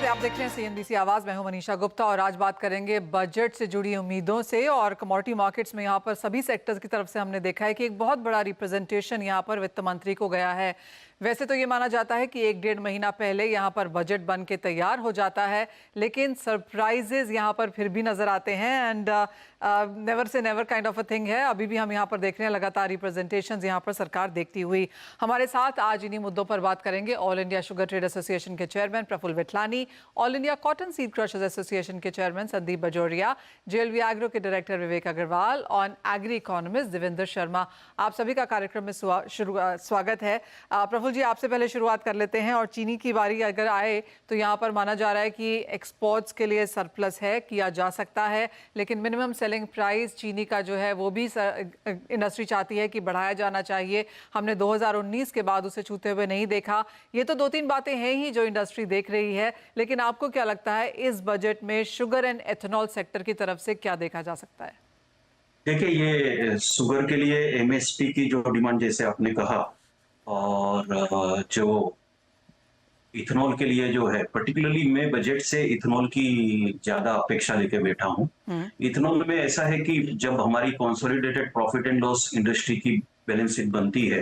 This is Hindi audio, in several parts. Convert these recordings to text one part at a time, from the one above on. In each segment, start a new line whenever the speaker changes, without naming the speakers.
आप देख रहे हैं सीएनबीसी आवाज। मैं हूं मनीषा गुप्ता और आज बात करेंगे बजट से जुड़ी उम्मीदों से। और कमोडिटी मार्केट्स में यहां पर सभी सेक्टर्स की तरफ से हमने देखा है कि एक बहुत बड़ा रिप्रेजेंटेशन यहां पर वित्त मंत्री को गया है। वैसे तो ये माना जाता है कि 1-1.5 महीना पहले यहां पर बजट बन के तैयार हो जाता है, लेकिन सरप्राइजेज यहां पर फिर भी नजर आते हैं। And never say never kind of a thing है। अभी भी हम यहां पर देख रहे हैं लगातार रिप्रेजेंटेशंस यहां पर सरकार देखती हुई। हमारे साथ आज इन्हीं मुद्दों पर बात करेंगे all India sugar trade association के chairman Prafull Vithlani, all India cotton seed crushers association के chairman Sandeep Bajoria, JLV agro के डायरेक्टर विवेक अग्रवाल और एग्री इकोनॉमिस्ट देवेंद्र शर्मा। आप सभी का कार्यक्रम में स्वागत है। प्रफुल्ल जी, आपसे पहले शुरुआत कर लेते हैं। और चीनी की बारी अगर आए तो यहाँ पर माना जा रहा है कि एक्सपोर्ट्स के लिए सरप्लस है, किया जा सकता है, लेकिन मिनिमम सेलिंग प्राइस चीनी का जो है वो भी इंडस्ट्री चाहती है कि बढ़ाया जाना चाहिए। हमने 2019 के बाद उसे छूते हुए नहीं देखा। ये तो 2-3 बातें हैं ही जो इंडस्ट्री देख रही है, लेकिन आपको क्या लगता है इस बजट में शुगर एंड एथेनॉल सेक्टर की तरफ से क्या देखा जा सकता है?
देखिए, ये शुगर के लिए एमएसपी की जो डिमांड जैसे आपने कहा, और जो इथेनॉल के लिए जो है, पर्टिकुलरली मैं बजट से इथेनॉल की ज्यादा अपेक्षा लेके बैठा हूँ। इथेनॉल में ऐसा है कि जब हमारी consolidated profit and loss industry की बैलेंस शीट बनती है,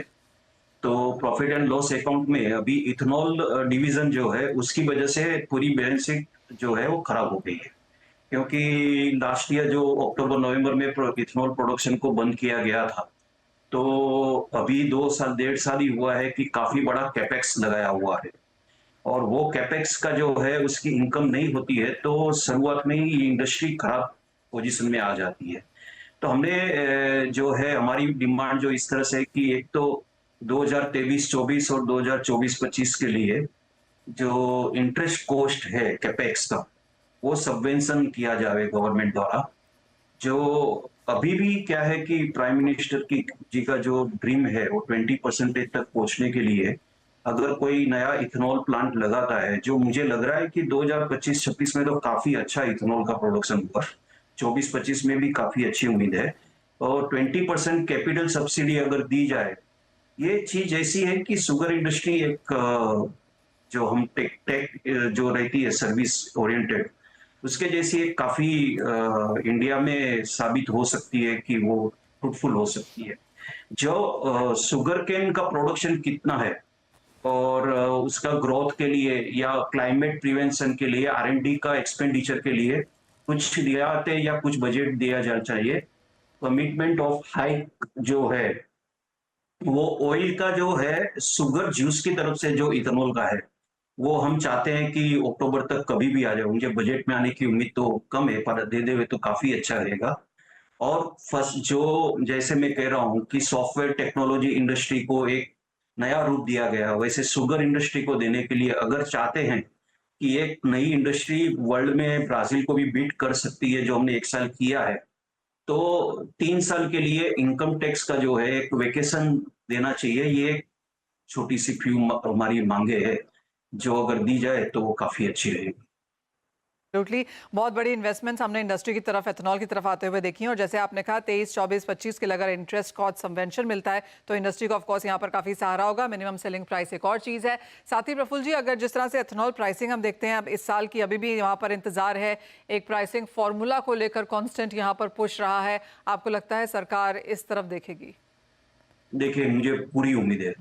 तो प्रॉफिट एंड लॉस अकाउंट में अभी इथेनॉल डिवीजन जो है उसकी वजह से पूरी बैलेंस शीट जो है वो खराब हो गई है। क्योंकि लास्ट ईयर जो अक्टूबर नवंबर में इथेनॉल प्रोडक्शन को बंद किया गया था, तो अभी 2 साल 1.5 साल ही हुआ है कि काफी बड़ा कैपेक्स लगाया हुआ है। और वो कैपेक्स का जो है उसकी इनकम नहीं होती है, तो शुरुआत में ही ये इंडस्ट्री खराब पोजीशन में आ जाती है। तो हमने जो है हमारी डिमांड जो इस तरह से कि एक तो 2023-24 और 2024-25 के लिए जो इंटरेस्ट कॉस्ट है कैपेक्स का, वो सबवेंशन किया जाए गवर्नमेंट द्वारा। जो अभी भी क्या है कि प्राइम मिनिस्टर की जी का जो ड्रीम है वो 20% तक पहुंचने के लिए अगर कोई नया इथेनॉल प्लांट लगाता है, जो मुझे लग रहा है कि 2025-26 में तो काफी अच्छा इथेनॉल का प्रोडक्शन हुआ, 24-25 में भी काफी अच्छी उम्मीद है, और 20% कैपिटल सब्सिडी अगर दी जाए, ये चीज ऐसी है कि शुगर इंडस्ट्री एक जो हम टेक टेक जो रहती है सर्विस ओरिएंटेड, उसके जैसी एक काफी इंडिया में साबित हो सकती है कि वो फ्रूटफुल हो सकती है। जो शुगर केन का प्रोडक्शन कितना है और उसका ग्रोथ के लिए या क्लाइमेट प्रिवेंशन के लिए आर&डी का एक्सपेंडिचर के लिए कुछ रियायतें या कुछ बजट दिया जाना चाहिए। कमिटमेंट ऑफ हाइक जो है वो ऑयल का जो है शुगर जूस की तरफ से जो इथेनॉल का है, वो हम चाहते हैं कि अक्टूबर तक कभी भी आ जाए। मुझे बजट में आने की उम्मीद तो कम है, पर दे देवे तो काफी अच्छा रहेगा। और फर्स्ट जो जैसे मैं कह रहा हूं कि सॉफ्टवेयर टेक्नोलॉजी इंडस्ट्री को एक नया रूप दिया गया, वैसे शुगर इंडस्ट्री को देने के लिए अगर चाहते हैं कि एक नई इंडस्ट्री वर्ल्ड में ब्राजील को भी बीट कर सकती है, जो हमने 1 साल किया है, तो 3 साल के लिए इनकम टैक्स का जो है एक वेकेशन देना चाहिए। ये एक छोटी सी फ्यू हमारी मांगे है, जो अगर दी जाए तो वो काफी अच्छी रहेगी।
एब्सोल्युटली। बहुत बड़ी इन्वेस्टमेंट्स हमने इंडस्ट्री की तरफ एथेनॉल की तरफ आते हुए देखी हैं। और जैसे आपने कहा 23, 24, 25 के लिए अगर इंटरेस्ट कॉस्ट सबवेंशन मिलता है तो इंडस्ट्री को ऑफ कोर्स यहाँ पर काफी सहारा होगा। मिनिमम सेलिंग प्राइस एक और चीज है। साथ ही प्रफुल्ल जी, अगर जिस तरह से एथेनॉल प्राइसिंग हम देखते हैं अब इस साल की, अभी भी यहाँ पर इंतजार है, एक प्राइसिंग फॉर्मूला को लेकर कॉन्स्टेंट यहाँ पर पुश रहा है, आपको लगता है सरकार इस तरफ देखेगी?
देखिए, मुझे पूरी उम्मीद है,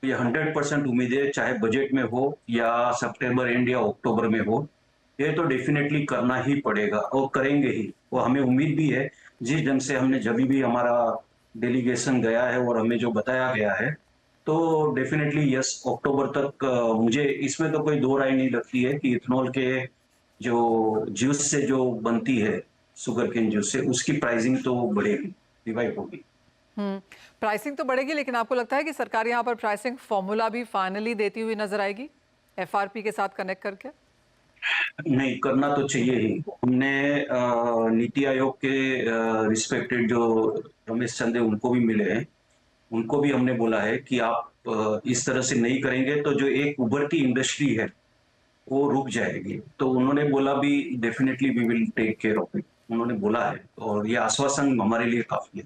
ये 100% उम्मीद है, चाहे बजट में हो या सितंबर एंड या अक्टूबर में हो, ये तो डेफिनेटली करना ही पड़ेगा और करेंगे ही। वो हमें उम्मीद भी है, जिस ढंग से हमने जब भी हमारा डेलीगेशन गया है और हमें जो बताया गया है, तो डेफिनेटली यस, अक्टूबर तक मुझे इसमें तो कोई दो राय नहीं लगती है कि इथेनॉल के जो जूस से जो बनती है, शुगर केन जूस से, उसकी प्राइसिंग तो बढ़ेगी, रिवाइव होगी।
प्राइसिंग तो बढ़ेगी, लेकिन आपको लगता है कि सरकार यहाँ पर प्राइसिंग फॉर्मूला भी फाइनली देती हुई नजर आएगी एफआरपी के साथ कनेक्ट करके?
नहीं, करना तो चाहिए ही। हमने नीति आयोग के रिस्पेक्टेड जो रमेश चंद है उनको भी मिले हैं, उनको भी हमने बोला है कि आप इस तरह से नहीं करेंगे तो जो एक उभरती इंडस्ट्री है वो रुक जाएगी। तो उन्होंने बोला भी definitely we will take care of it, उन्होंने बोला है, और ये आश्वासन हमारे लिए काफी है।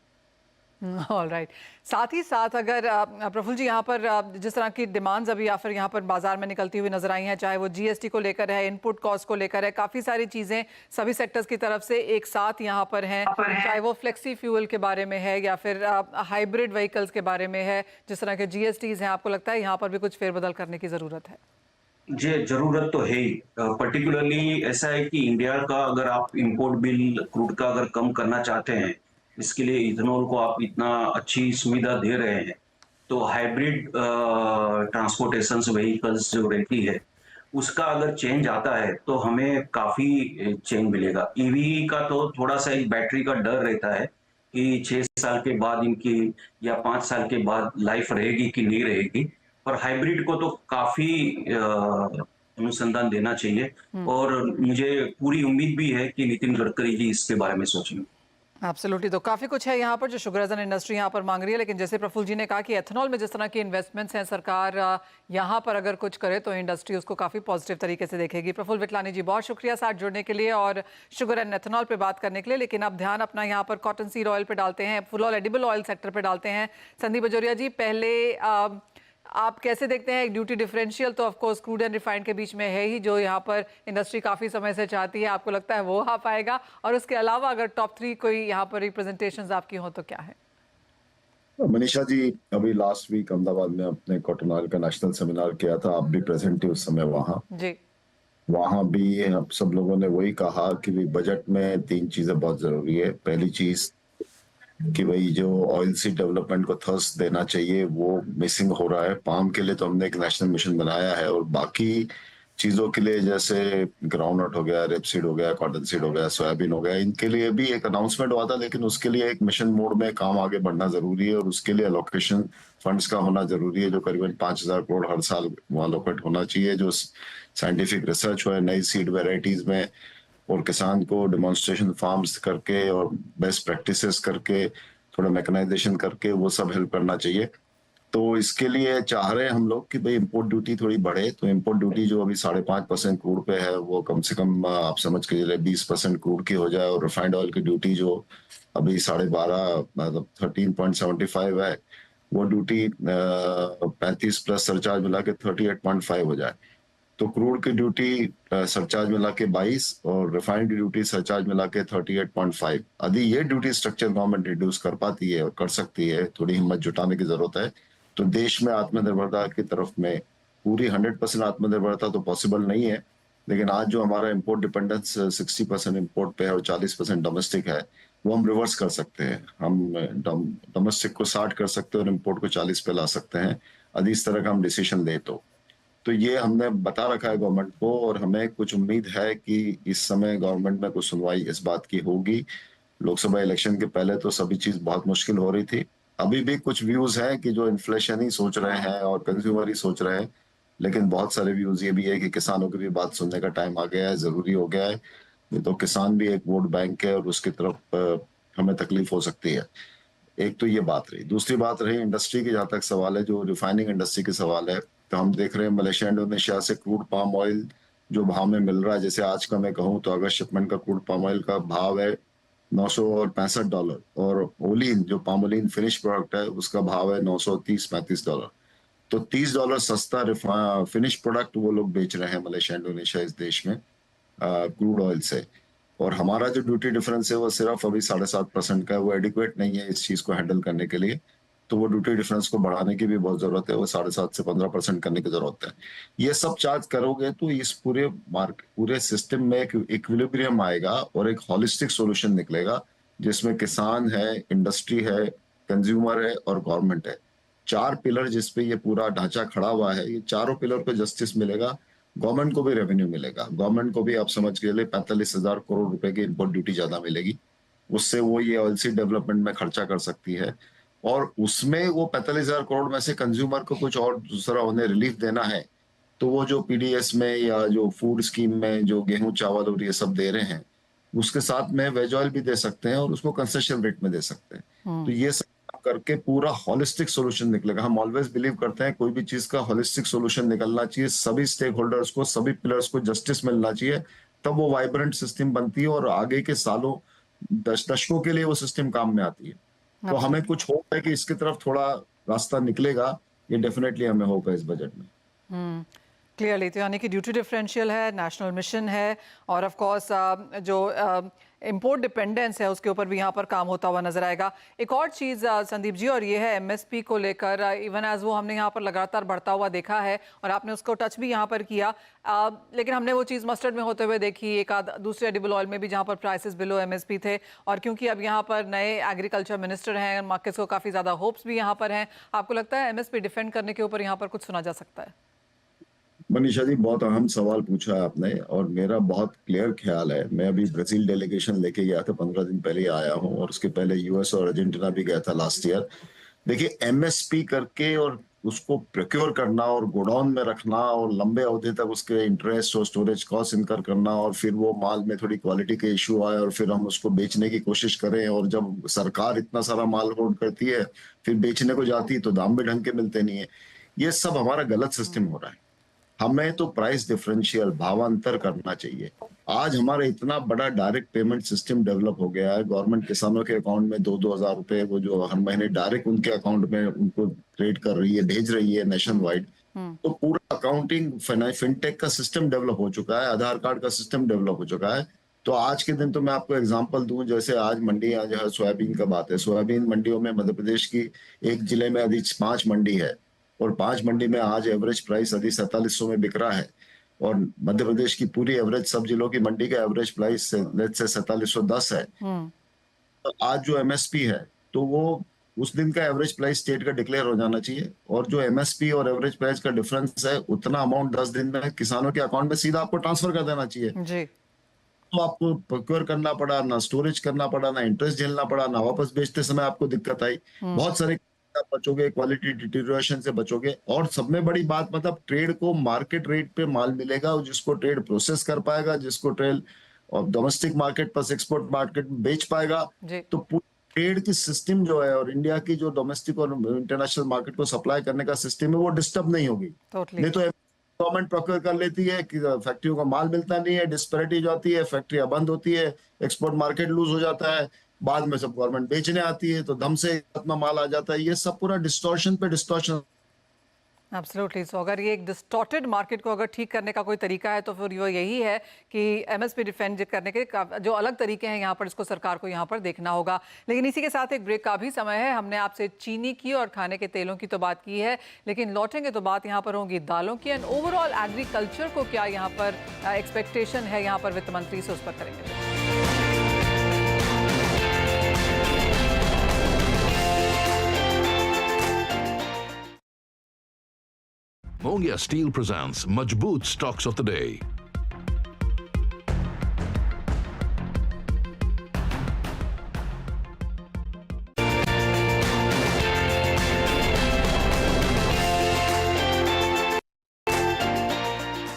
All right. साथ ही साथ अगर प्रफुल्ल जी यहाँ पर जिस तरह की डिमांड्स अभी या फिर यहाँ पर बाजार में निकलती हुई नजर आई हैं, चाहे वो जीएसटी को लेकर है, इनपुट कॉस्ट को लेकर है, काफ़ी सारी चीज़ें सभी सेक्टर्स की तरफ से एक साथ यहाँ पर हैं, चाहे वो फ्लेक्सी फ्यूल के बारे में है या फिर हाइब्रिड व्हीकल्स के बारे में है, जिस तरह के जीएसटीज हैं, आपको लगता है यहाँ पर भी कुछ फेरबदल करने की ज़रूरत है?
जी, जरूरत तो है ही। पर्टिकुलरली ऐसा है कि इंडिया का अगर आप इंपोर्ट बिल क्रूड का अगर कम करना चाहते हैं, इसके लिए इथेनॉल को आप इतना अच्छी सुविधा दे रहे हैं, तो हाइब्रिड ट्रांसपोर्टेशन व्हीकल्स जो रहती है, उसका अगर चेंज आता है तो हमें काफी चेंज मिलेगा। ईवी का तो थोड़ा सा एक बैटरी का डर रहता है कि 6 साल के बाद इनकी या 5 साल के बाद लाइफ रहेगी कि नहीं रहेगी, पर हाइब्रिड को तो काफी अनुसंधान देना चाहिए और मुझे पूरी उम्मीद भी है कि नितिन गडकरी जी इसके बारे में सोचेंगे।
एब्सोल्युटली। तो काफ़ी कुछ है यहाँ पर जो शुगर एज एन इंडस्ट्री यहाँ पर मांग रही है, लेकिन जैसे प्रफुल्ल जी ने कहा कि एथेनॉल में जिस तरह की इन्वेस्टमेंट्स हैं, सरकार यहाँ पर अगर कुछ करे तो इंडस्ट्री उसको काफ़ी पॉजिटिव तरीके से देखेगी। प्रफुल्ल विटलानी जी, बहुत शुक्रिया साथ जुड़ने के लिए और शुगर एंड एथेनॉल पे बात करने के लिए। लेकिन अब ध्यान अपना यहाँ पर कॉटन सीड ऑयल पे डालते हैं, full oil edible oil sector पे डालते हैं। संदीप बजोरिया जी, पहले आप कैसे देखते हैं ड्यूटी डिफरेंशियल तो of course crude and refined के बीच में है ही, जो यहाँ पर इंडस्ट्री काफ़ी समय से चाहती है, आपको लगता है वो आ पाएगा? और उसके अलावा अगर टॉप 3 कोई यहाँ पर रिप्रेजेंटेशंस आपकी हो तो क्या है?
मनीषा जी, अभी लास्ट वीक अहमदाबाद में अपने कॉटन ऑयल का नेशनल सेमिनार किया था, आप भी प्रेजेंट थे उस समय वहाँ।
जी।
वहाँ भी हम सब लोगों ने वही कहा कि भी बजट में 3 चीजें बहुत जरूरी है। पहली चीज कि भाई जो ऑयल सीड डेवलपमेंट को थर्स्ट देना चाहिए वो मिसिंग हो रहा है। पाम के लिए तो हमने एक नेशनल मिशन बनाया है और बाकी चीजों के लिए जैसे ग्राउंडनट हो गया, रेपसीड हो गया, कॉटन सीड हो गया, सोयाबीन हो गया, इनके लिए भी एक अनाउंसमेंट हुआ था, लेकिन उसके लिए एक मिशन मोड में काम आगे बढ़ना जरूरी है और उसके लिए अलोकेशन फंड्स का होना जरूरी है, जो करीबन 5,000 करोड़ हर साल वहां अलोकेट होना चाहिए, जो साइंटिफिक रिसर्च हो नई सीड वेराइटीज में और किसान को डेमोन्स्ट्रेशन फार्म्स करके और बेस्ट प्रैक्टिसेस करके थोड़ा मैकेनाइजेशन करके वो सब हेल्प करना चाहिए। तो इसके लिए चाह रहे हैं हम लोग कि भाई इंपोर्ट ड्यूटी थोड़ी बढ़े, तो इंपोर्ट ड्यूटी जो अभी 5.5% क्रूड पे है वो कम से कम आप समझ के चलिए 20% क्रूड की हो जाए और रिफाइंड ऑयल की ड्यूटी जो अभी 12.5 मतलब 13.75 है, वो ड्यूटी 35 प्लस सरचार्ज मिला के 38.5 हो जाए। तो क्रूड की ड्यूटी सरचार्ज मिला के 22 और रिफाइंड की ड्यूटी सरचार्ज मिला के 38.5। यदि ये ड्यूटी स्ट्रक्चर गवर्नमेंट रिड्यूस कर पाती है और कर सकती है, थोड़ी हिम्मत जुटाने की जरूरत है, तो देश में आत्मनिर्भरता की तरफ में पूरी 100% आत्मनिर्भरता तो पॉसिबल नहीं है, लेकिन आज जो हमारा इंपोर्ट डिपेंडेंस 60% इंपोर्ट पे है और 40% डोमेस्टिक है, वो हम रिवर्स कर सकते हैं। हम डोमेस्टिक को 60 कर सकते हैं और इंपोर्ट को 40 पे ला सकते हैं, यदि इस तरह का हम डिसीजन ले तो ये हमने बता रखा है गवर्नमेंट को और हमें कुछ उम्मीद है कि इस समय गवर्नमेंट में कुछ सुनवाई इस बात की होगी। लोकसभा इलेक्शन के पहले तो सभी चीज बहुत मुश्किल हो रही थी, अभी भी कुछ व्यूज हैं कि जो इन्फ्लेशन ही सोच रहे हैं और कंज्यूमर ही सोच रहे हैं, लेकिन बहुत सारे व्यूज ये भी है कि किसानों की भी बात सुनने का टाइम आ गया है, जरूरी हो गया है। नहीं तो किसान भी एक वोट बैंक है और उसकी तरफ हमें तकलीफ हो सकती है। एक तो ये बात रही, दूसरी बात रही इंडस्ट्री की, जहां तक सवाल है जो रिफाइनिंग इंडस्ट्री के सवाल है, तो हम देख रहे हैं मलेशिया इंडोनेशिया से क्रूड पाम ऑयल जो भाव में मिल रहा है, जैसे आज का मैं कहूँ तो अगर शिपमेंट का क्रूड पाम ऑयल का भाव है $965 और ओलिन जो पामोलिन फिनिश प्रोडक्ट है उसका भाव है $930-35। तो $30 सस्ता फिनिश प्रोडक्ट वो लोग बेच रहे हैं मलेशिया इंडोनेशिया इस देश में क्रूड ऑयल से, और हमारा जो ड्यूटी डिफरेंस है वो सिर्फ अभी 7.5% का है, वो एडिक्वेट नहीं है इस चीज को हैंडल करने के लिए। तो वो ड्यूटी डिफरेंस को बढ़ाने की भी बहुत जरूरत है, वो 7.5 से 15% करने की जरूरत है। ये सब चार्ज करोगे तो इस पूरे सिस्टम में एक इक्विलिब्रियम आएगा और एक हॉलिस्टिक सॉल्यूशन निकलेगा, जिसमें किसान है, इंडस्ट्री है, कंज्यूमर है और गवर्नमेंट है। 4 पिलर जिसपे ये पूरा ढांचा खड़ा हुआ है, ये चारों पिलर पे जस्टिस मिलेगा, गवर्नमेंट को भी रेवेन्यू मिलेगा, गवर्नमेंट को भी आप समझ के लिए 45,000 करोड़ रुपए की इंपोर्ट ड्यूटी ज्यादा मिलेगी, उससे वो ये ऑयल सीड डेवलपमेंट में खर्चा कर सकती है, और उसमें वो 45,000 करोड़ में से कंज्यूमर को कुछ और दूसरा उन्हें रिलीफ देना है, तो वो जो पीडीएस में या जो फूड स्कीम में जो गेहूं चावल और ये सब दे रहे हैं, उसके साथ में वेज ऑयल भी दे सकते हैं और उसको कंसेशन रेट में दे सकते हैं। तो ये सब करके पूरा हॉलिस्टिक सॉल्यूशन निकलेगा। हम ऑलवेज बिलीव करते हैं कोई भी चीज का हॉलिस्टिक सॉल्यूशन निकलना चाहिए, सभी स्टेक होल्डर्स को, सभी पिलर्स को जस्टिस मिलना चाहिए, तब वो वाइब्रेंट सिस्टम बनती है और आगे के सालों दशकों के लिए वो सिस्टम काम में आती है। तो हमें कुछ होप है कि इसकी तरफ थोड़ा रास्ता निकलेगा, ये डेफिनेटली हमें होप है इस बजट में।
क्लियरली, तो यानी कि ड्यूटी डिफरेंशियल है, नेशनल मिशन है और ऑफ कोर्स जो इंपोर्ट डिपेंडेंस है उसके ऊपर भी यहाँ पर काम होता हुआ नजर आएगा। एक और चीज़ संदीप जी, और ये है एमएसपी को लेकर, इवन एज वो हमने यहाँ पर लगातार बढ़ता हुआ देखा है और आपने उसको टच भी यहाँ पर किया, लेकिन हमने वो चीज़ मस्टर्ड में होते हुए देखी, एक आध दूसरे एडिबल ऑयल में भी जहाँ पर प्राइसेस बिलो एमएसपी थे। और क्योंकि अब यहाँ पर नए एग्रीकल्चर मिनिस्टर हैं, मार्केट्स को काफ़ी ज़्यादा होप्स भी यहाँ पर हैं, आपको लगता है एमएसपी डिफेंड करने के ऊपर यहाँ पर कुछ सुना जा सकता है?
मनीषा जी, बहुत अहम सवाल पूछा है आपने और मेरा बहुत क्लियर ख्याल है। मैं अभी ब्राजील डेलीगेशन लेके गया था, 15 दिन पहले ही आया हूँ और उसके पहले यूएस और अर्जेंटीना भी गया था लास्ट ईयर। देखिए, एमएसपी करके और उसको प्रोक्योर करना और गोडाउन में रखना और लंबे अवधि तक उसके इंटरेस्ट और स्टोरेज कॉस्ट इनकर करना और फिर वो माल में थोड़ी क्वालिटी के इश्यू आए और फिर हम उसको बेचने की कोशिश करें, और जब सरकार इतना सारा माल होल्ड करती है फिर बेचने को जाती है तो दाम भी ढंग के मिलते नहीं है। ये सब हमारा गलत सिस्टम हो रहा है। हमें तो प्राइस डिफरेंशियल, भावांतर करना चाहिए। आज हमारा इतना बड़ा डायरेक्ट पेमेंट सिस्टम डेवलप हो गया है, गवर्नमेंट किसानों के अकाउंट में 2-2 हज़ार रुपए वो जो हर महीने डायरेक्ट उनके अकाउंट में उनको क्रेडिट कर रही है, भेज रही है नेशन वाइड। तो पूरा अकाउंटिंग फिनटेक का सिस्टम डेवलप हो चुका है, आधार कार्ड का सिस्टम डेवलप हो चुका है। तो आज के दिन तो मैं आपको एग्जांपल दूं, जैसे आज मंडियां जो है, सोयाबीन का बात है, सोयाबीन मंडियों में मध्य प्रदेश की एक जिले में यदि 5 मंडी है और 5 मंडी में आज एवरेज प्राइस यदि 4700 में बिक रहा है और मध्य प्रदेश की पूरी एवरेज सब जिलों की मंडी का एवरेज प्राइस लेट्स से 4710 है, तो आज जो एमएसपी है तो वो उस दिन का एवरेज प्राइस स्टेट का डिक्लेयर हो जाना चाहिए और जो एमएसपी और एवरेज प्राइस का डिफरेंस है उतना अमाउंट 10 दिन में किसानों के अकाउंट में सीधा आपको ट्रांसफर कर देना चाहिए
जी।
तो आपको प्रोक्योर करना पड़ा ना, स्टोरेज करना पड़ा ना, इंटरेस्ट झेलना पड़ा ना, वापस बेचते समय आपको दिक्कत आई, बहुत सारे आप बचोगे, क्वालिटी डिटीरियोरेशन से बचोगे। और सब में बड़ी बात, मतलब ट्रेड को मार्केट रेट पे माल मिलेगा और जिसको ट्रेड प्रोसेस कर पाएगा, जिसको ट्रेड और domestic market plus export market में बेच पाएगा, तो ट्रेड की सिस्टम जो है और इंडिया की जो डोमेस्टिक और इंटरनेशनल मार्केट को सप्लाई करने का सिस्टम है वो डिस्टर्ब नहीं होगी। नहीं तो गवर्नमेंट प्रोक्योर कर लेती है कि फैक्ट्रियों का माल मिलता नहीं है, डिस्पैरिटी जाती है, फैक्ट्रियां बंद होती है, एक्सपोर्ट मार्केट लूज हो जाता है, बाद में सब गवर्नमेंट बेचने आती है तो दम से इतना माल आ जाता है। ये सब पूरा डिस्टॉर्शन पे डिस्टॉर्शन।
एब्सोल्युटली। सो अगर ये एक डिस्टॉर्टेड मार्केट को अगर ठीक करने का कोई तरीका है तो फिर वो यही है कि एमएसपी डिफेंड करने के जो अलग तरीके हैं यहाँ पर, इसको सरकार को यहाँ पर देखना होगा। लेकिन इसी के साथ एक ब्रेक का भी समय है। हमने आपसे चीनी की और खाने के तेलों की तो बात की है, लेकिन लौटेंगे तो बात यहाँ पर होगी दालों की एंड ओवरऑल एग्रीकल्चर को क्या यहाँ पर एक्सपेक्टेशन है यहाँ पर वित्त मंत्री से, उस पर करेंगे।
Mongia Steel presents Majboot Stocks of the Day.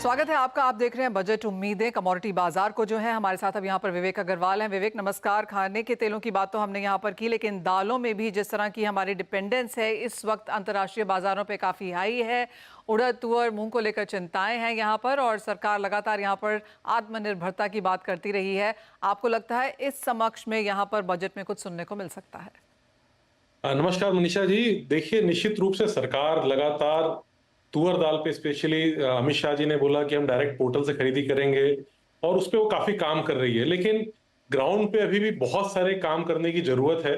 स्वागत है आपका। आप देख रहे हैं बजट उम्मीदें कमोडिटी बाजार को, जो है हमारे साथ अब यहाँ पर विवेक अग्रवाल हैं। विवेक नमस्कार। खाने के तेलों की बात तो हमने यहाँ पर की, लेकिन दालों में भी जिस तरह की हमारी डिपेंडेंस है इस वक्त अंतर्राष्ट्रीय बाजारों पे काफ़ी हाई है। उड़द, तुअर, मूंग को लेकर चिंताएं हैं यहाँ पर और सरकार लगातार यहाँ पर आत्मनिर्भरता की बात करती रही है। आपको लगता है इस समक्ष में यहाँ पर बजट में कुछ सुनने को मिल सकता है?
नमस्कार मनीषा जी। देखिए, निश्चित रूप से सरकार लगातार तुअर दाल पे स्पेशली अमित शाह जी ने बोला कि हम डायरेक्ट पोर्टल से खरीदी करेंगे और उस पे वो काफी काम कर रही है, लेकिन ग्राउंड पे अभी भी बहुत सारे काम करने की जरूरत है।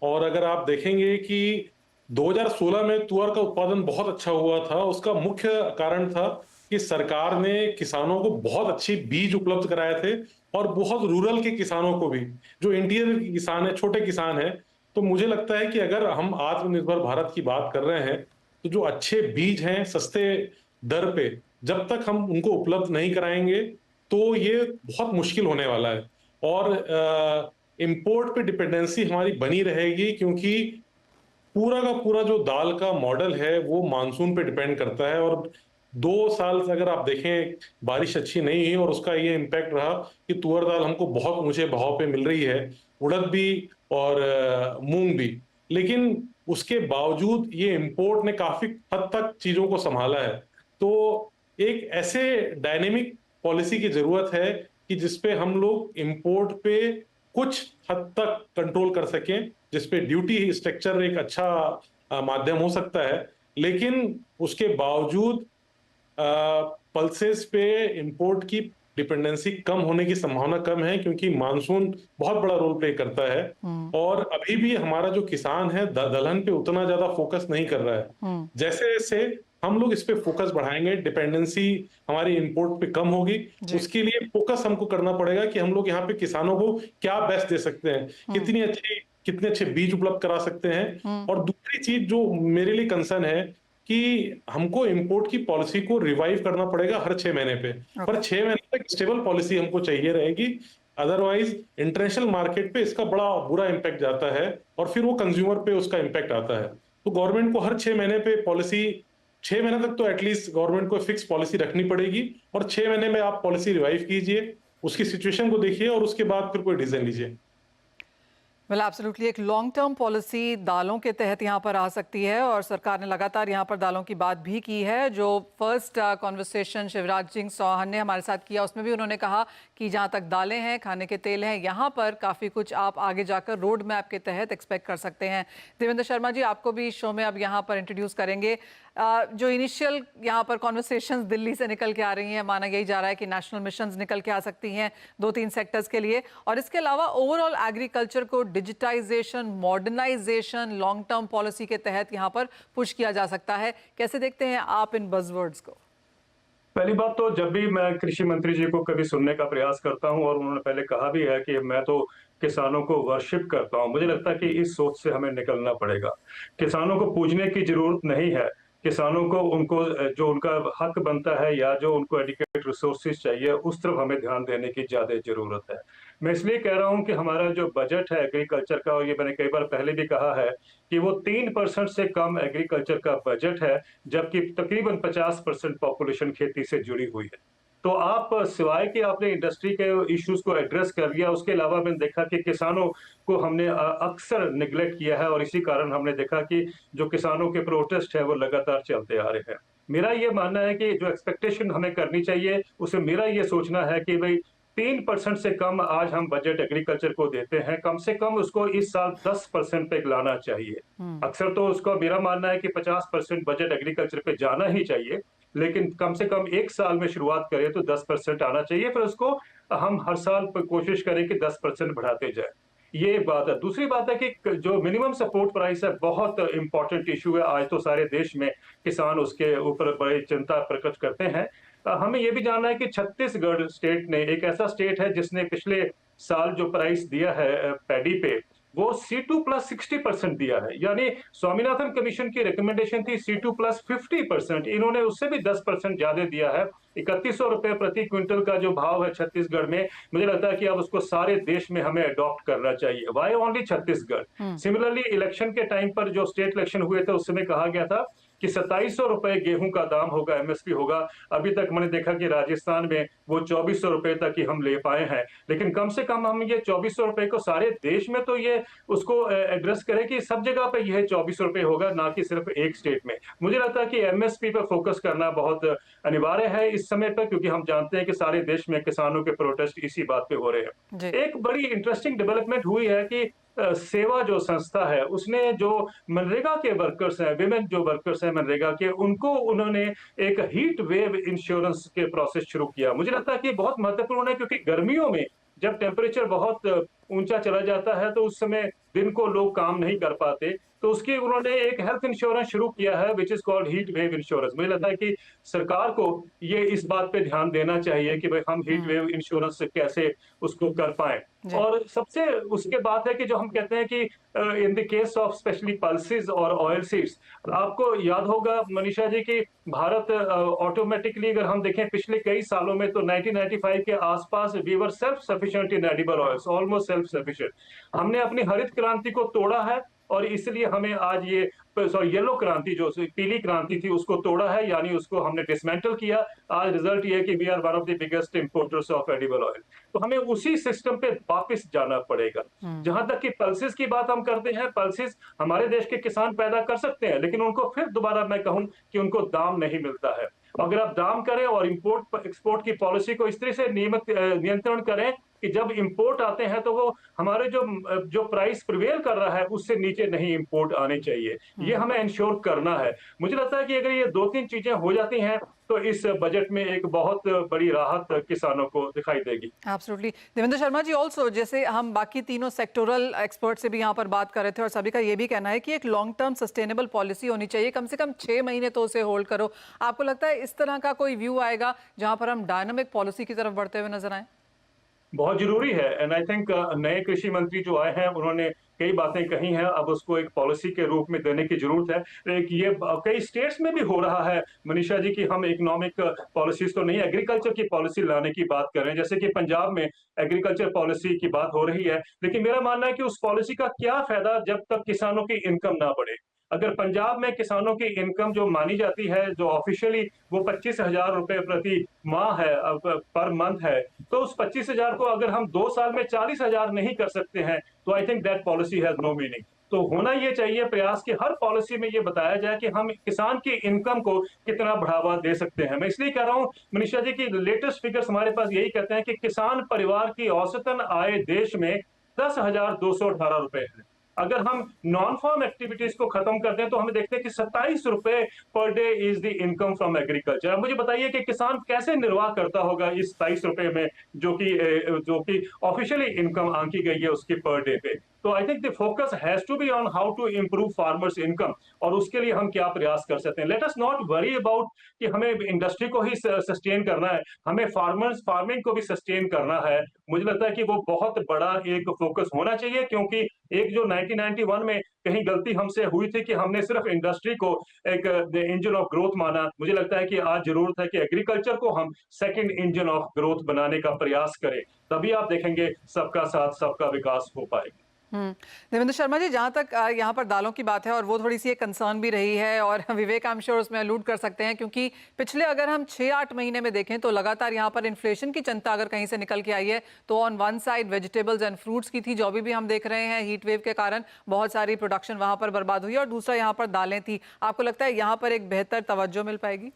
और अगर आप देखेंगे कि 2016 में तुअर का उत्पादन बहुत अच्छा हुआ था, उसका मुख्य कारण था कि सरकार ने किसानों को बहुत अच्छी बीज उपलब्ध कराए थे और बहुत रूरल के किसानों को भी, जो इंटीरियर किसान है, छोटे किसान है। तो मुझे लगता है कि अगर हम आत्मनिर्भर भारत की बात कर रहे हैं तो जो अच्छे बीज हैं सस्ते दर पे, जब तक हम उनको उपलब्ध नहीं कराएंगे तो ये बहुत मुश्किल होने वाला है और इंपोर्ट पे डिपेंडेंसी हमारी बनी रहेगी, क्योंकि पूरा का पूरा जो दाल का मॉडल है वो मानसून पे डिपेंड करता है। और 2 साल से अगर आप देखें बारिश अच्छी नहीं हुई और उसका ये इम्पैक्ट रहा कि तुअर दाल हमको बहुत ऊंचे भाव पे मिल रही है, उड़द भी और मूंग भी, लेकिन उसके बावजूद ये इंपोर्ट ने काफी हद तक चीजों को संभाला है। तो एक ऐसे डायनेमिक पॉलिसी की जरूरत है कि जिसपे हम लोग इंपोर्ट पे कुछ हद तक कंट्रोल कर सकें, जिसपे ड्यूटी स्ट्रक्चर एक अच्छा माध्यम हो सकता है। लेकिन उसके बावजूद पल्सेस पे इंपोर्ट की डिपेंडेंसी कम होने की संभावना कम है, क्योंकि मानसून बहुत बड़ा रोल प्ले करता है। और अभी भी हमारा जो किसान है दलहन पे उतना ज्यादा फोकस नहीं कर रहा है। जैसे जैसे हम लोग इस पे फोकस बढ़ाएंगे, डिपेंडेंसी हमारी इंपोर्ट पे कम होगी। उसके लिए फोकस हमको करना पड़ेगा कि हम लोग यहाँ पे किसानों को क्या बेस्ट दे सकते हैं, कितने अच्छे बीज उपलब्ध करा सकते हैं। और दूसरी चीज जो मेरे लिए कंसर्न है कि हमको इंपोर्ट की पॉलिसी को रिवाइव करना पड़ेगा हर 6 महीने पे। पर 6 महीने तक स्टेबल पॉलिसी हमको चाहिए रहेगी, अदरवाइज इंटरनेशनल मार्केट पे इसका बड़ा बुरा इम्पैक्ट जाता है और फिर वो कंज्यूमर पे उसका इम्पैक्ट आता है। तो गवर्नमेंट को हर 6 महीने पे पॉलिसी, 6 महीने तक तो एटलीस्ट गवर्नमेंट को फिक्स पॉलिसी रखनी पड़ेगी, और 6 महीने में आप पॉलिसी रिवाइव कीजिए, उसकी सिचुएशन को देखिए और उसके बाद फिर कोई डिसीजन लीजिए।
वेल एब्सोल्युटली एक लॉन्ग टर्म पॉलिसी दालों के तहत यहाँ पर आ सकती है, और सरकार ने लगातार यहाँ पर दालों की बात भी की है। जो फर्स्ट कॉन्वर्सेशन शिवराज सिंह चौहान ने हमारे साथ किया, उसमें भी उन्होंने कहा कि जहाँ तक दालें हैं, खाने के तेल हैं, यहाँ पर काफ़ी कुछ आप आगे जाकर रोड मैप के तहत एक्सपेक्ट कर सकते हैं। देवेंद्र शर्मा जी, आपको भी शो में अब यहाँ पर इंट्रोड्यूस करेंगे। जो इनिशियल यहाँ पर कॉन्वर्सेशंस दिल्ली से निकल के आ रही हैं, माना यही जा रहा है कि नेशनल मिशंस निकल के आ सकती हैं 2-3 सेक्टर्स के लिए, और इसके अलावा ओवरऑल एग्रीकल्चर को digitization, modernization long term policy के तहत यहाँ पर पुश किया जा सकता है। कैसे देखते हैं आप इन बज़वर्ड्स को?
पहली बात तो जब भी मैं कृषि मंत्री जी को कभी सुनने का प्रयास करता हूं, और उन्होंने पहले कहा भी है कि मैं तो किसानों को वर्शिप करता हूं, मुझे लगता है कि इस सोच से हमें निकलना पड़ेगा। किसानों को पूजने की जरूरत नहीं है, किसानों को उनको जो उनका हक बनता है या जो उनको एडिक्वेट रिसोर्सेज चाहिए, उस तरफ हमें ध्यान देने की ज्यादा जरूरत है। मैं इसलिए कह रहा हूं कि हमारा जो बजट है एग्रीकल्चर का, और ये मैंने कई बार पहले भी कहा है कि वो 3% से कम एग्रीकल्चर का बजट है, जबकि तकरीबन 50% पॉपुलेशन खेती से जुड़ी हुई है। तो आप सिवाय कि आपने इंडस्ट्री के इश्यूज को एड्रेस कर लिया, उसके अलावा मैंने देखा कि किसानों को हमने अक्सर निगलेक्ट किया है, और इसी कारण हमने देखा कि जो किसानों के प्रोटेस्ट है वो लगातार चलते आ रहे हैं। मेरा ये मानना है कि जो एक्सपेक्टेशन हमें करनी चाहिए, उसे मेरा ये सोचना है कि भाई 3% से कम आज हम बजट एग्रीकल्चर को देते हैं, कम से कम उसको इस साल 10% पे लाना चाहिए। अक्सर तो उसका मेरा मानना है कि 50% बजट एग्रीकल्चर पे जाना ही चाहिए, लेकिन कम से कम एक साल में शुरुआत करें तो 10% आना चाहिए, फिर उसको हम हर साल कोशिश करें कि 10% बढ़ाते जाए। ये एक बात है। दूसरी बात है कि जो मिनिमम सपोर्ट प्राइस है, बहुत इंपॉर्टेंट इशू है। आज तो सारे देश में किसान उसके ऊपर बड़ी चिंता प्रकट करते हैं। हमें ये भी जानना है कि छत्तीसगढ़ स्टेट ने, एक ऐसा स्टेट है जिसने पिछले साल जो प्राइस दिया है पैडी पे, वो C2 प्लस 60% दिया है। यानी स्वामीनाथन कमीशन की रिकमेंडेशन थी C2 प्लस 50%, इन्होंने उससे भी 10% ज्यादा दिया है। 3100 रुपए प्रति क्विंटल का जो भाव है छत्तीसगढ़ में, मुझे लगता है कि अब उसको सारे देश में हमें अडॉप्ट करना चाहिए। Why only Chhattisgarh? Similarly election के टाइम पर जो स्टेट इलेक्शन हुए थे, उस समय कहा गया था कि 2700 रुपए गेहूं का दाम होगा, MSP होगा। अभी तक मैंने देखा कि राजस्थान में वो 2400 रुपए तक ही हम ले पाए हैं। लेकिन कम से कम हम ये 2400 रुपए को सारे देश में तो ये उसको एड्रेस करें कि सब जगह पे यह 2400 रुपए होगा, ना कि सिर्फ एक स्टेट में। मुझे लगता है कि MSP पर फोकस करना बहुत अनिवार्य है इस समय पर, क्योंकि हम जानते हैं कि सारे देश में किसानों के प्रोटेस्ट इसी बात पे हो रहे हैं। एक बड़ी इंटरेस्टिंग डेवलपमेंट हुई है कि सेवा जो संस्था है, उसने जो मनरेगा के वर्कर्स हैं, विमेन जो वर्कर्स हैं मनरेगा के, उनको उन्होंने एक हीट वेव इंश्योरेंस के प्रोसेस शुरू किया। मुझे लगता है कि बहुत महत्वपूर्ण है, क्योंकि गर्मियों में जब टेम्परेचर बहुत ऊंचा चला जाता है तो उस समय दिन को लोग काम नहीं कर पाते, तो उसकी उन्होंने एक हेल्थ इंश्योरेंस शुरू किया है which is called heat wave insurance. मुझे लगता है कि सरकार को ये इस बात पे ध्यान देना चाहिए कि भाई हम हीट वेव इंश्योरेंस कैसे उसको कर पाए। और सबसे उसके बाद है कि जो हम कहते हैं कि in the case of specially pulses और ऑयल सीड्स, आपको याद होगा मनीषा जी कि भारत ऑटोमेटिकली अगर हम देखें पिछले कई सालों में, तो 1995 के आसपास we were self sufficient in edible oils, almost self sufficient. हमने अपनी हरित क्रांति को तोड़ा है, और इसलिए हमें आज ये येलो क्रांति, जो पीली क्रांति थी, उसको तोड़ा है, यानी उसको हमने डिसमेंटल किया। आज रिजल्ट ये है कि we are one of the biggest importers of edible oil. तो हमें उसी सिस्टम पे वापस जाना पड़ेगा। जहां तक कि पल्सेस की बात हम करते हैं, पल्सेस हमारे देश के किसान पैदा कर सकते हैं, लेकिन उनको फिर दोबारा मैं कहूं कि उनको दाम नहीं मिलता है। अगर आप दाम करें और इंपोर्ट एक्सपोर्ट की पॉलिसी को इस तरह से नियंत्रण करें कि जब इंपोर्ट आते हैं तो वो हमारे जो प्राइस प्रिवेल कर रहा है उससे नीचे नहीं इंपोर्ट आने चाहिए। ये हमें इंश्योर करना है। मुझे लगता है कि अगर ये 2-3 चीजें हो जाती हैं तो इस बजट में एक बहुत बड़ी राहत किसानों को दिखाई देगी।
एब्सोल्युटली। देवेंद्र शर्मा जी, ऑल्सो जैसे हम बाकी तीनों सेक्टोरल एक्सपर्ट से भी यहाँ पर बात कर रहे थे और सभी का ये भी कहना है कि एक लॉन्ग टर्म सस्टेनेबल पॉलिसी होनी चाहिए, कम से कम 6 महीने तो उसे होल्ड करो। आपको लगता है इस तरह का कोई व्यू आएगा जहां पर हम डायनामिक पॉलिसी की तरफ बढ़ते हुए नजर आए?
बहुत जरूरी है एंड आई थिंक नए कृषि मंत्री जो आए हैं उन्होंने कई बातें कही हैं, अब उसको एक पॉलिसी के रूप में देने की जरूरत है। एक ये कई स्टेट्स में भी हो रहा है मनीषा जी कि हम इकोनॉमिक पॉलिसीज तो नहीं, एग्रीकल्चर की पॉलिसी लाने की बात कर रहे हैं। जैसे कि पंजाब में एग्रीकल्चर पॉलिसी की बात हो रही है, लेकिन मेरा मानना है कि उस पॉलिसी का क्या फायदा जब तक किसानों की इनकम ना बढ़े। अगर पंजाब में किसानों की इनकम जो मानी जाती है, जो ऑफिशियली वो 25,000 रुपए प्रति माह है, पर मंथ है, तो उस 25,000 को अगर हम 2 साल में 40,000 नहीं कर सकते हैं तो I think that policy has no meaning. तो होना ये चाहिए प्रयास कि हर पॉलिसी में ये बताया जाए कि हम किसान की इनकम को कितना बढ़ावा दे सकते हैं। मैं इसलिए कह रहा हूं मनीषा जी की लेटेस्ट फिगर्स हमारे पास यही कहते हैं कि किसान परिवार की औसतन आय देश में 10,218 रुपए है। अगर हम नॉन फार्म एक्टिविटीज को खत्म कर दें तो हमें देखते हैं कि 27 रुपए per day is the income from agriculture. मुझे बताइए कि किसान कैसे निर्वाह करता होगा इस 27 रुपए में जो कि ऑफिशियली इनकम आंकी गई है उसकी पर डे पे। तो I think the focus has to be on how to improve farmers income, और उसके लिए हम क्या प्रयास कर सकते हैं। Let us not worry about कि हमें इंडस्ट्री को ही सस्टेन करना है, हमें फार्मिंग को भी सस्टेन करना है। मुझे लगता है कि वो बहुत बड़ा एक फोकस होना चाहिए, क्योंकि एक जो 1991 में कहीं गलती हमसे हुई थी कि हमने सिर्फ इंडस्ट्री को एक इंजन ऑफ ग्रोथ माना। मुझे लगता है कि आज जरूरत है कि एग्रीकल्चर को हम सेकंड इंजन ऑफ ग्रोथ बनाने का प्रयास करें, तभी आप देखेंगे सबका साथ सबका विकास हो पाएगा।
देवेंद्र शर्मा जी, जहां तक यहाँ पर दालों की बात है और वो थोड़ी सी एक कंसर्न भी रही है और विवेक आई एम श्योर उसमें अलूड कर सकते हैं, क्योंकि पिछले अगर हम 6-8 महीने में देखें तो लगातार यहाँ पर इन्फ्लेशन की चिंता अगर कहीं से निकल के आई है तो on one side vegetables and fruits की थी, जो भी हम देख रहे हैं हीट वेव के कारण बहुत सारी प्रोडक्शन वहां पर बर्बाद हुई, और दूसरा यहाँ पर दालें थी। आपको लगता है यहाँ पर एक बेहतर तवज्जो मिल पाएगी?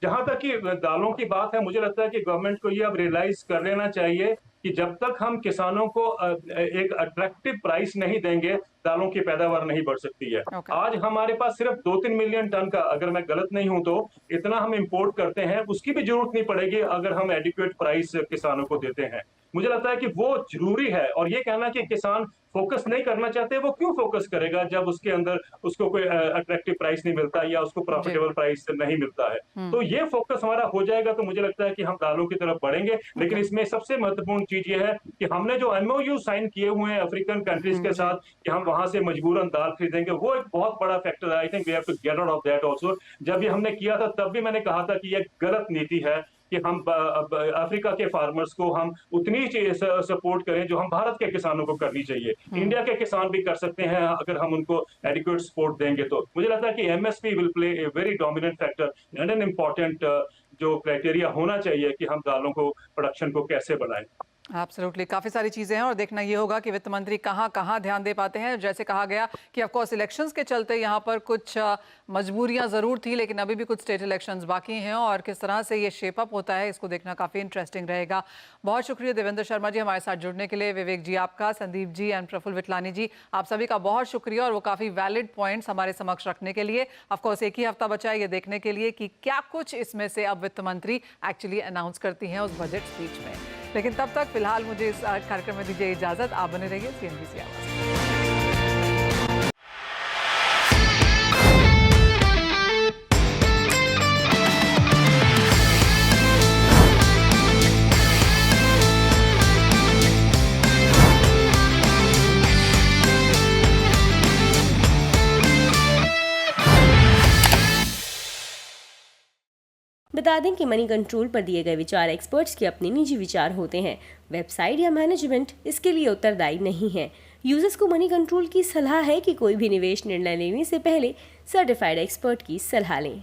जहां तक कि दालों की बात है, मुझे लगता है कि गवर्नमेंट को ये अब रियलाइज कर लेना चाहिए कि जब तक हम किसानों को एक अट्रैक्टिव प्राइस नहीं देंगे, दालों की पैदावार नहीं बढ़ सकती है। आज हमारे पास सिर्फ 2-3 मिलियन टन का, अगर मैं गलत नहीं हूं तो इतना हम इंपोर्ट करते हैं, उसकी भी जरूरत नहीं पड़ेगी अगर हम एडिक्वेट प्राइस किसानों को देते हैं। मुझे लगता है कि वो जरूरी है, और ये कहना कि किसान फोकस नहीं करना चाहते, वो क्यों फोकस करेगा जब उसके अंदर उसको कोई अट्रैक्टिव प्राइस नहीं मिलता या उसको प्रॉफिटेबल प्राइस नहीं मिलता है। तो ये फोकस हमारा हो जाएगा तो मुझे लगता है कि हम दालों की तरफ बढ़ेंगे। लेकिन इसमें सबसे महत्वपूर्ण चीज ये है कि हमने जो MOU साइन किए हुए हैं अफ्रीकन कंट्रीज के साथ कि हम वहां से मजबूरन दाल खरीदेंगे, वो एक बहुत बड़ा फैक्टर है। I think we have to get out of that also. जब ये हमने किया था तब भी मैंने कहा था कि ये गलत नीति है कि हम अफ्रीका के फार्मर्स को हम उतनी सपोर्ट करें जो हम भारत के किसानों को करनी चाहिए। इंडिया के किसान भी कर सकते हैं अगर हम उनको एडिक्वेट सपोर्ट देंगे। तो मुझे लगता है कि MSP will play a very dominant factor and an important जो क्राइटेरिया होना चाहिए कि हम दालों को प्रोडक्शन को कैसे बढ़ाएं।
एब्सोल्युटली, काफ़ी सारी चीज़ें हैं और देखना ये होगा कि वित्त मंत्री कहाँ कहाँ ध्यान दे पाते हैं। जैसे कहा गया कि ऑफ कोर्स इलेक्शंस के चलते यहाँ पर कुछ मजबूरियाँ ज़रूर थी, लेकिन अभी भी कुछ स्टेट इलेक्शंस बाकी हैं और किस तरह से ये शेप अप होता है इसको देखना काफ़ी इंटरेस्टिंग रहेगा। बहुत शुक्रिया देवेंद्र शर्मा जी हमारे साथ जुड़ने के लिए, विवेक जी आपका, संदीप जी एंड प्रफुल्ल विटलानी जी आप सभी का बहुत शुक्रिया, और वो काफ़ी वैलिड पॉइंट्स हमारे समक्ष रखने के लिए। ऑफ कोर्स एक ही हफ्ता बचा है ये देखने के लिए कि क्या कुछ इसमें से अब वित्त मंत्री एक्चुअली अनाउंस करती हैं उस बजट स्पीच में। लेकिन तब तक फिलहाल मुझे इस कार्यक्रम में दीजिए इजाजत। आप बने रहिए CNBC आवाज़।
बता दें कि मनी कंट्रोल पर दिए गए विचार एक्सपर्ट्स के अपने निजी विचार होते हैं। वेबसाइट या मैनेजमेंट इसके लिए उत्तरदायी नहीं है। यूजर्स को मनी कंट्रोल की सलाह है कि कोई भी निवेश निर्णय लेने से पहले सर्टिफाइड एक्सपर्ट की सलाह लें।